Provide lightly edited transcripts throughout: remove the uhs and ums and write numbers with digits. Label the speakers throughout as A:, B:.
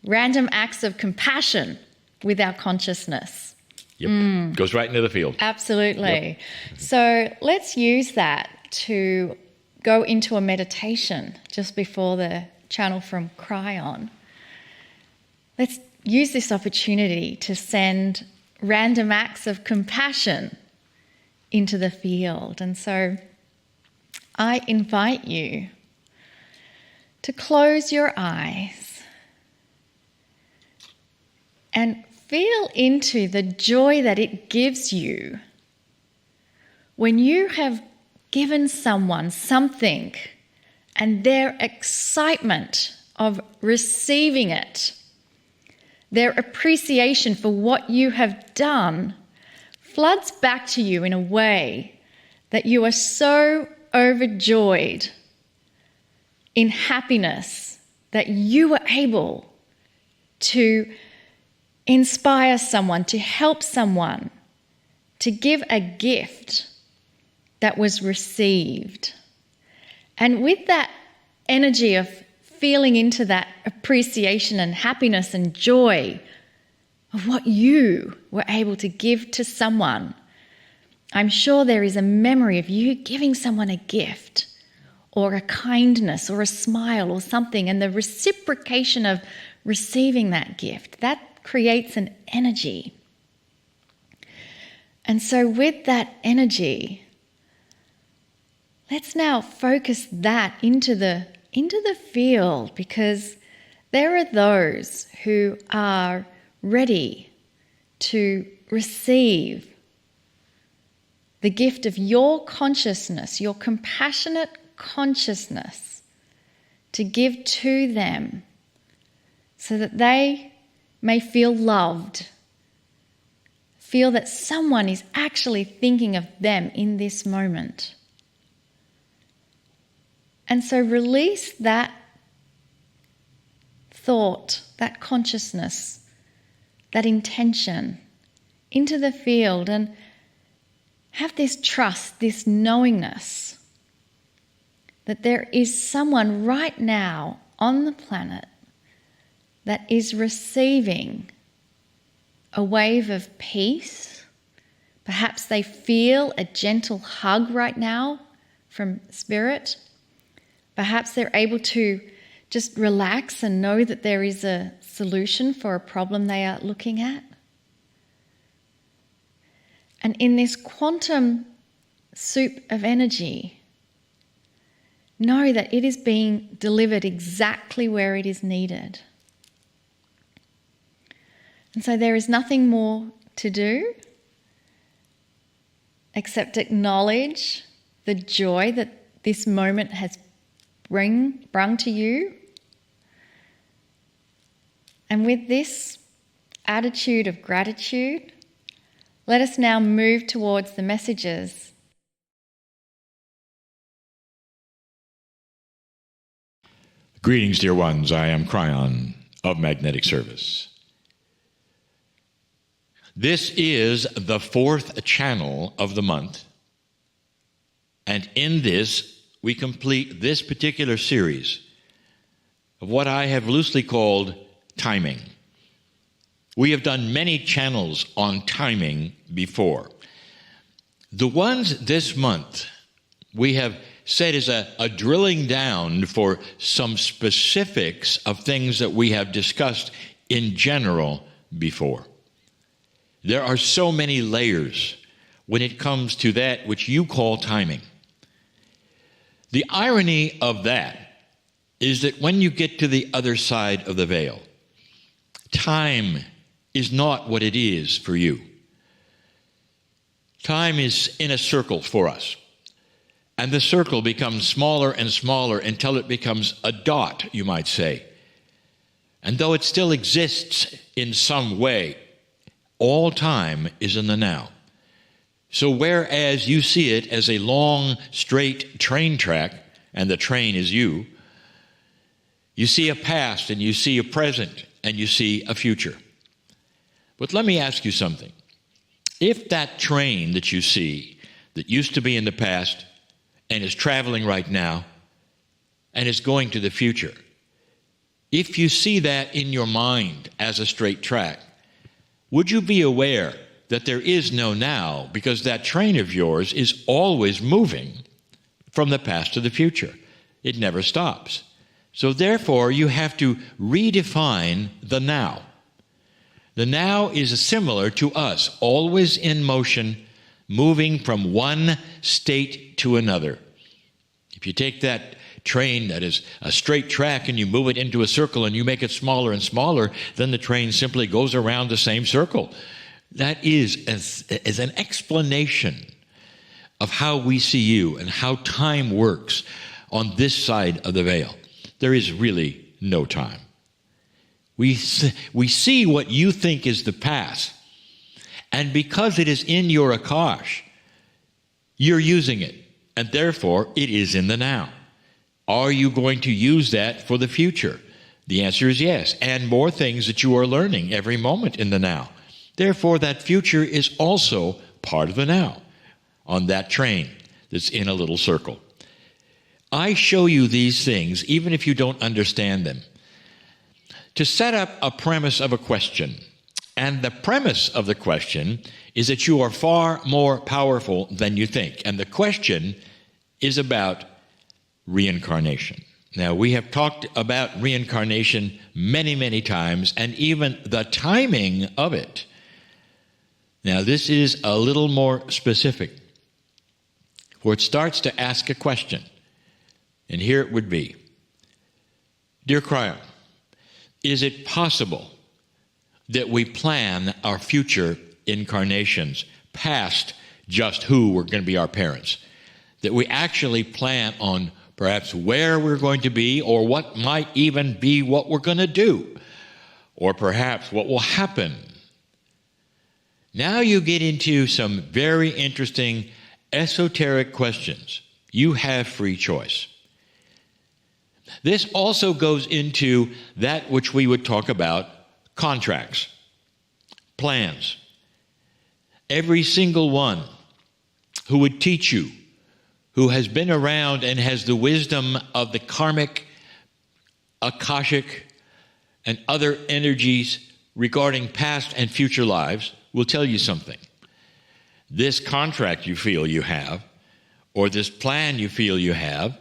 A: random acts of compassion with our consciousness.
B: Yep. Goes right into the field.
A: Absolutely.
B: Yep.
A: So let's use that to go into a meditation just before the channel from Kryon. Let's use this opportunity to send random acts of compassion into the field. And so I invite you to close your eyes and feel into the joy that it gives you when you have given someone something and their excitement of receiving it, their appreciation for what you have done floods back to you in a way that you are so overjoyed in happiness that you were able to inspire someone, to help someone, to give a gift that was received. And with that energy of feeling into that appreciation and happiness and joy of what you were able to give to someone, I'm sure there is a memory of you giving someone a gift or a kindness or a smile or something, and the reciprocation of receiving that gift, that creates an energy. And so with that energy, let's now focus that into the field, because there are those who are ready to receive the gift of your consciousness, your compassionate consciousness, to give to them so that they may feel loved, feel that someone is actually thinking of them in this moment. And so release that thought, that consciousness, that intention into the field, and have this trust, this knowingness that there is someone right now on the planet that is receiving a wave of peace. Perhaps they feel a gentle hug right now from Spirit. Perhaps they're able to just relax and know that there is a solution for a problem they are looking at. And in this quantum soup of energy, know that it is being delivered exactly where it is needed. And so there is nothing more to do except acknowledge the joy that this moment has brung to you. And with this attitude of gratitude, let us now move towards the messages.
B: Greetings, dear ones. I am Kryon of Magnetic Service. This is the 4th channel of the month, and in this we complete this particular series of what I have loosely called timing. We have done many channels on timing before. The ones this month we have said is a drilling down for some specifics of things that we have discussed in general before. There are so many layers when it comes to that which you call timing. The irony of that is that when you get to the other side of the veil, time is not what it is for you. Time is in a circle for us. And the circle becomes smaller and smaller until it becomes a dot, you might say. And though it still exists in some way, all time is in the now. So whereas you see it as a long, straight train track, and the train is you, you see a past, and you see a present, and you see a future. But let me ask you something. If that train that you see, that used to be in the past, and is traveling right now, and is going to the future, if you see that in your mind as a straight track, would you be aware that there is no now, because that train of yours is always moving from the past to the future? It never stops. So therefore, you have to redefine the now. The now is similar to us, always in motion, moving from one state to another. If you take that train that is a straight track and you move it into a circle and you make it smaller and smaller, then the train simply goes around the same circle. That is as an explanation of how we see you and how time works on this side of the veil. There is really no time. We see what you think is the past, and because it is in your Akash, you're using it, and therefore it is in the now. Are you going to use that for the future? The answer is yes, and more things that you are learning every moment in the now. Therefore, that future is also part of the now, on that train that's in a little circle. I show you these things, even if you don't understand them, to set up a premise of a question. And the premise of the question is that you are far more powerful than you think. And the question is about reincarnation. Now, we have talked about reincarnation many, many times, and even the timing of it. Now, this is a little more specific, where it starts to ask a question. And here it would be: Dear Kryon, is it possible that we plan our future incarnations past just who were going to be our parents? That we actually plan on perhaps where we're going to be, or what might even be what we're going to do, or perhaps what will happen. Now you get into some very interesting esoteric questions. You have free choice. This also goes into that which we would talk about: contracts, plans. Every single one who would teach you, who has been around and has the wisdom of the karmic, akashic, and other energies regarding past and future lives, will tell you something. This contract you feel you have, or this plan you feel you have,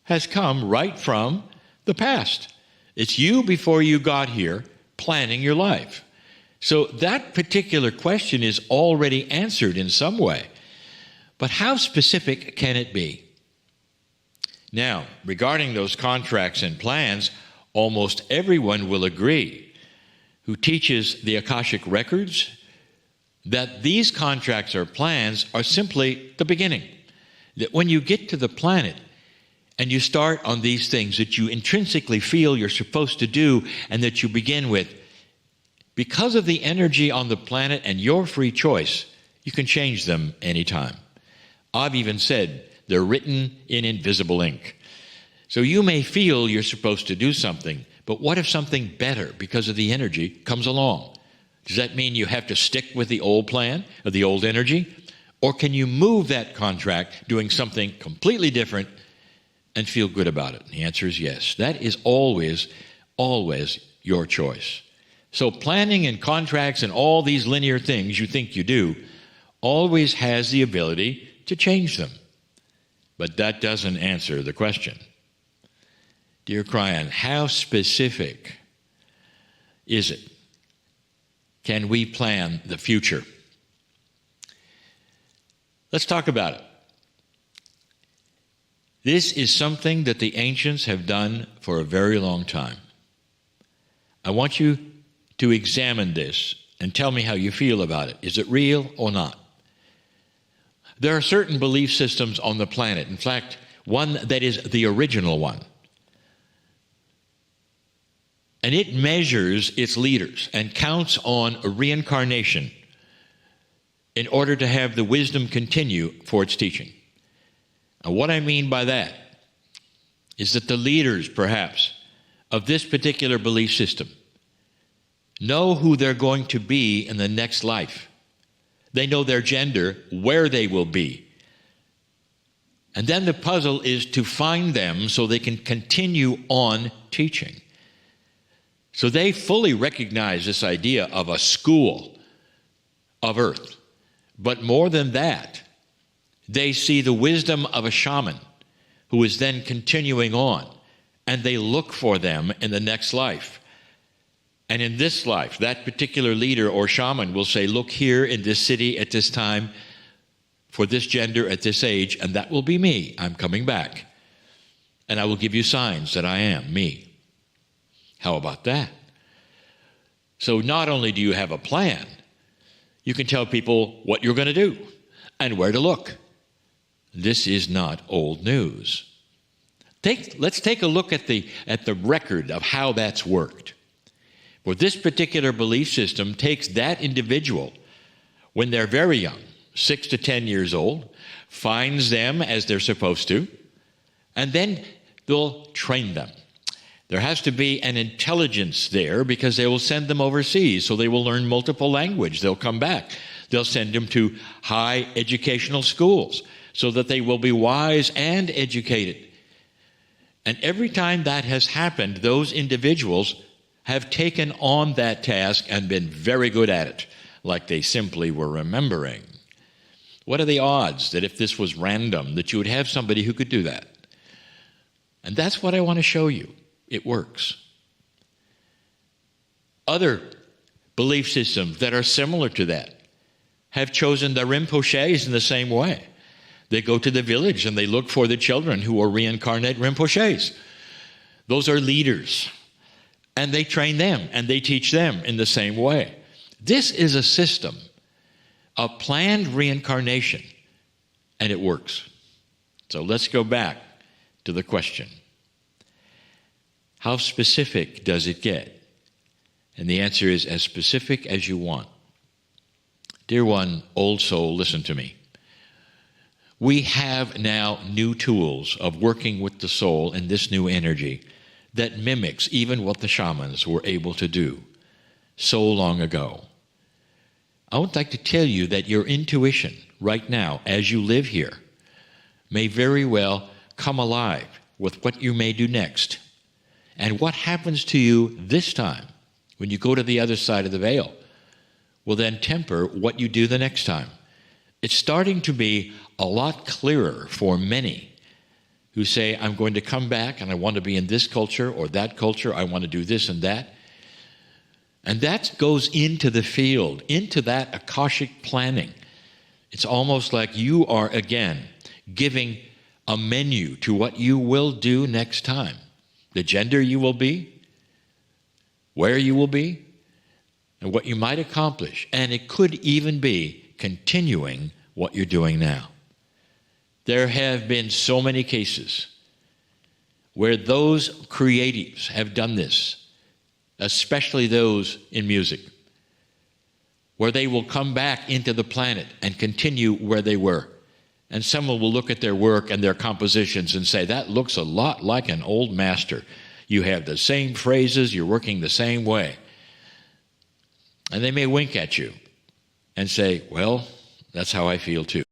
B: has come right from the past. It's you before you got here planning your life. So that particular question is already answered in some way. But how specific can it be? Now, regarding those contracts and plans, almost everyone will agree who teaches the Akashic records that these contracts or plans are simply the beginning. That when you get to the planet and you start on these things that you intrinsically feel you're supposed to do and that you begin with, because of the energy on the planet and your free choice, you can change them anytime. I've even said they're written in invisible ink. So you may feel you're supposed to do something, but what if something better because of the energy comes along? Does that mean you have to stick with the old plan or the old energy? Or can you move that contract doing something completely different and feel good about it? The answer is yes. That is always, always your choice. So planning and contracts and all these linear things you think you do always has the ability to change them. But that doesn't answer the question. Dear Kryon, how specific is it? Can we plan the future? Let's talk about it. This is something that the ancients have done for a very long time. I want you to examine this and tell me how you feel about it. Is it real or not? There are certain belief systems on the planet. In fact, one that is the original one. And it measures its leaders and counts on a reincarnation in order to have the wisdom continue for its teaching. And what I mean by that is that the leaders, perhaps, of this particular belief system know who they're going to be in the next life. They know their gender, where they will be. And then the puzzle is to find them so they can continue on teaching. So they fully recognize this idea of a school of earth. But more than that, they see the wisdom of a shaman who is then continuing on, and they look for them in the next life. And in this life, that particular leader or shaman will say, look here in this city at this time, for this gender at this age, and that will be me. I'm coming back. And I will give you signs that I am me. How about that? So not only do you have a plan, you can tell people what you're going to do and where to look. This is not old news. Let's take a look at the record of how that's worked. For this particular belief system takes that individual when they're very young, 6 to 10 years old, finds them as they're supposed to, and then they'll train them. There has to be an intelligence there because they will send them overseas, so they will learn multiple language. They'll come back. They'll send them to high educational schools so that they will be wise and educated. And every time that has happened, those individuals have taken on that task and been very good at it, like they simply were remembering. What are the odds that if this was random, that you would have somebody who could do that? And that's what I want to show you. It works. Other belief systems that are similar to that have chosen the Rinpoches in the same way. They go to the village and they look for the children who are reincarnate Rinpoches. Those are leaders. And they train them and they teach them in the same way. This is a system of planned reincarnation, and it works. So let's go back to the question. How specific does it get? And the answer is as specific as you want. Dear one, old soul, listen to me. We have now new tools of working with the soul in this new energy that mimics even what the shamans were able to do so long ago. I would like to tell you that your intuition right now, as you live here, may very well come alive with what you may do next. And what happens to you this time, when you go to the other side of the veil, will then temper what you do the next time. It's starting to be a lot clearer for many who say, I'm going to come back and I want to be in this culture or that culture, I want to do this and that. And that goes into the field, into that Akashic planning. It's almost like you are, again, giving a menu to what you will do next time. The gender you will be, where you will be, and what you might accomplish. And it could even be continuing what you're doing now. There have been so many cases where those creatives have done this, especially those in music, where they will come back into the planet and continue where they were. And someone will look at their work and their compositions and say, that looks a lot like an old master. You have the same phrases, you're working the same way. And they may wink at you and say, well, that's how I feel too.